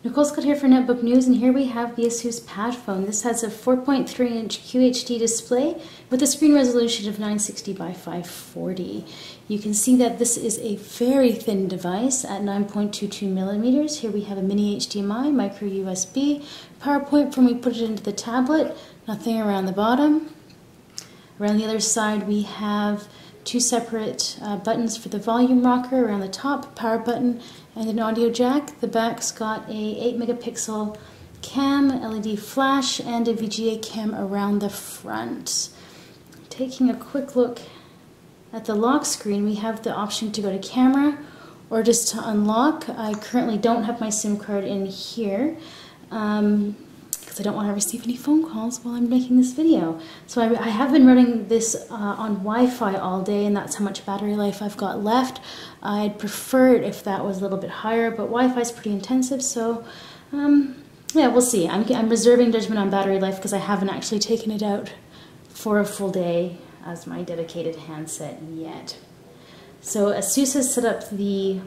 Nicole Scott here for Netbook News, and here we have the ASUS Padfone. This has a 4.3-inch QHD display with a screen resolution of 960 by 540. You can see that this is a very thin device at 9.22 millimeters. Here we have a mini HDMI, micro USB, power point from when we put it into the tablet, nothing around the bottom. Around the other side we have two separate buttons for the volume rocker around the top, power button, and an audio jack. The back's got a 8 megapixel cam, LED flash, and a VGA cam around the front. Taking a quick look at the lock screen, we have the option to go to camera or just to unlock. I currently don't have my SIM card in here because I don't want to receive any phone calls while I'm making this video. So I have been running this on Wi-Fi all day, and that's how much battery life I've got left. I'd prefer it if that was a little bit higher, but Wi-Fi is pretty intensive, so yeah, we'll see. I'm reserving judgment on battery life because I haven't actually taken it out for a full day as my dedicated handset yet. So ASUS has set up the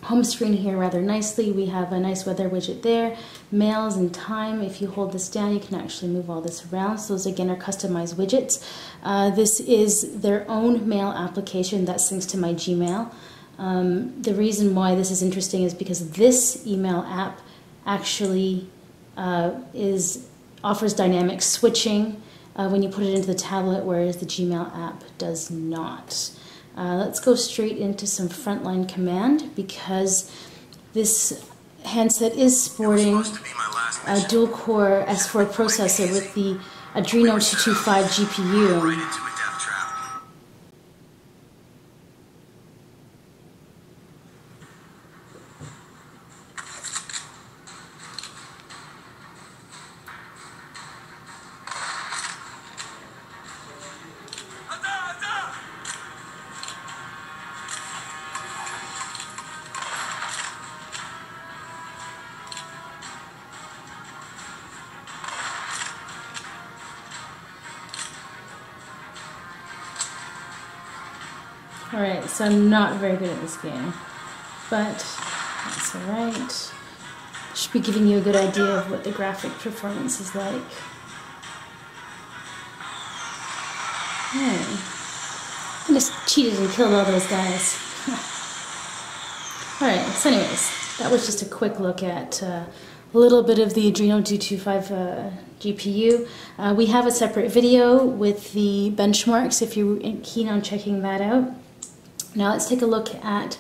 home screen here rather nicely. We have a nice weather widget there, mails and time. If you hold this down, you can actually move all this around. So those again are customized widgets. This is their own mail application that syncs to my Gmail. The reason why this is interesting is because this email app actually offers dynamic switching when you put it into the tablet, whereas the Gmail app does not. Let's go straight into some frontline command because this handset is sporting a dual-core S4 processor with the Adreno 225 GPU. Alright, so I'm not very good at this game, but that's alright. Should be giving you a good idea of what the graphic performance is like. I just cheated and killed all those guys. Alright, so anyways, that was just a quick look at a little bit of the Adreno 225 GPU. We have a separate video with the benchmarks if you're keen on checking that out. Now let's take a look at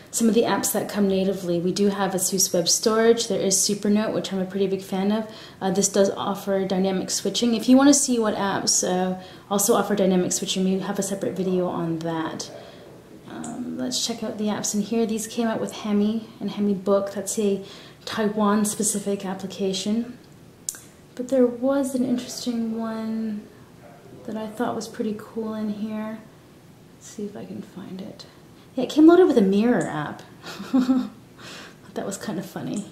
some of the apps that come natively. We do have ASUS Web Storage. There is Supernote, which I'm a pretty big fan of. This does offer dynamic switching. If you want to see what apps also offer dynamic switching, we have a separate video on that. Let's check out the apps in here. These came out with Hemi and Hemi Book. That's a Taiwan-specific application. But there was an interesting one that I thought was pretty cool in here. Let's see if I can find it. Yeah, it came loaded with a mirror app. That was kind of funny.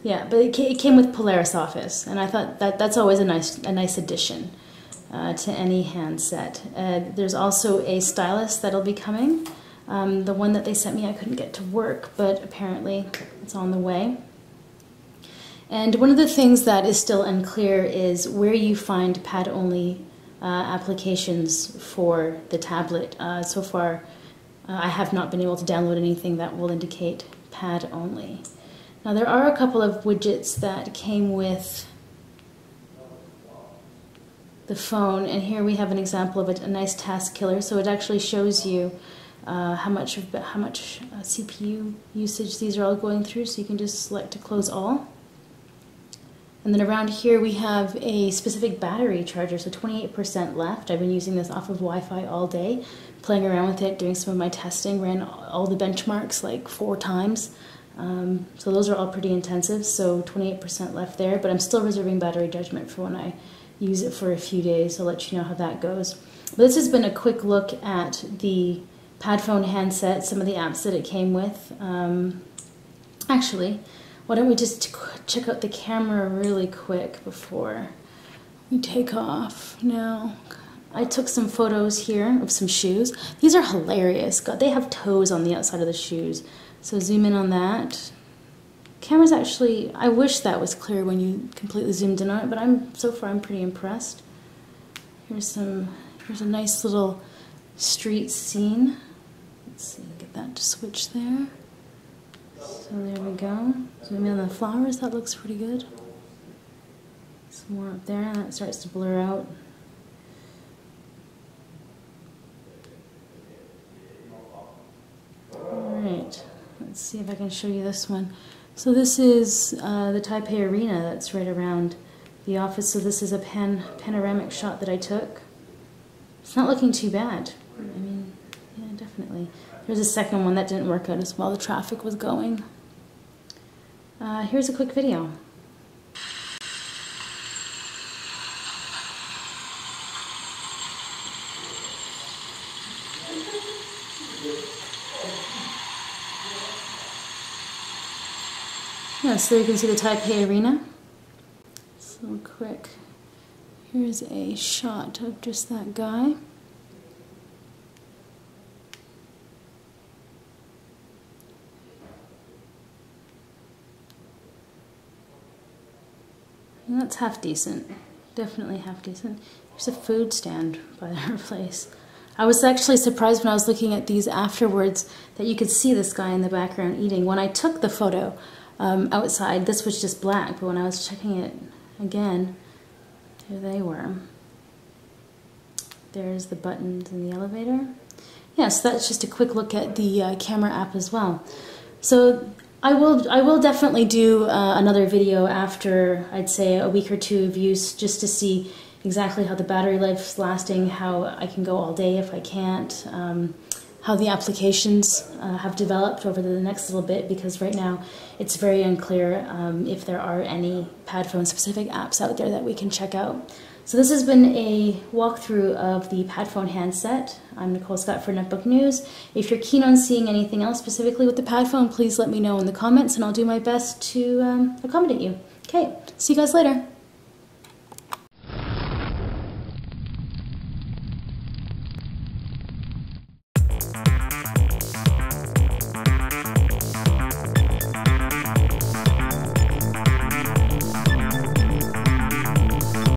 Yeah, but it came with Polaris Office, and I thought that's always a nice addition to any handset. There's also a stylus that'll be coming. The one that they sent me I couldn't get to work, but apparently it's on the way. And one of the things that is still unclear is where you find pad-only applications for the tablet. So far, I have not been able to download anything that will indicate pad only. Now there are a couple of widgets that came with the phone, and here we have an example of a nice task killer. So it actually shows you how much CPU usage these are all going through. So you can just select to close all. And then around here we have a specific battery charger, so 28% left. I've been using this off of Wi-Fi all day, playing around with it, doing some of my testing, ran all the benchmarks like 4 times. So those are all pretty intensive, so 28% left there, but I'm still reserving battery judgment for when I use it for a few days. I'll let you know how that goes. But this has been a quick look at the Padfone handset, some of the apps that it came with. Actually, why don't we just check out the camera really quick before we take off. Now, I took some photos here of some shoes. These are hilarious. God, they have toes on the outside of the shoes. So zoom in on that. Camera's actually, I wish that was clear when you completely zoomed in on it, but so far I'm pretty impressed. Here's a nice little street scene. Let's see, get that to switch there. So there we go. Zoom in on the flowers, that looks pretty good. Some more up there, that starts to blur out. Alright, let's see if I can show you this one. So this is the Taipei Arena that's right around the office. So this is a panoramic shot that I took. It's not looking too bad. I mean, yeah, definitely. There's a second one that didn't work out as well. The traffic was going. Here's a quick video. Yeah, so there you can see the Taipei Arena. So quick. Here's a shot of just that guy. And that's half decent. Definitely half decent. There's a food stand by our place. I was actually surprised when I was looking at these afterwards that you could see this guy in the background eating. When I took the photo outside, this was just black, but when I was checking it again, there they were. There's the buttons in the elevator. Yeah, so that's just a quick look at the camera app as well. So I will definitely do another video after, I'd say, a week or two of use, just to see exactly how the battery life's lasting, how I can go all day if I can't, how the applications have developed over the next little bit, because right now it's very unclear if there are any Padfone specific apps out there that we can check out. So this has been a walkthrough of the Padfone handset. I'm Nicole Scott for Netbook News. If you're keen on seeing anything else specifically with the Padfone, please let me know in the comments and I'll do my best to accommodate you. Okay, see you guys later.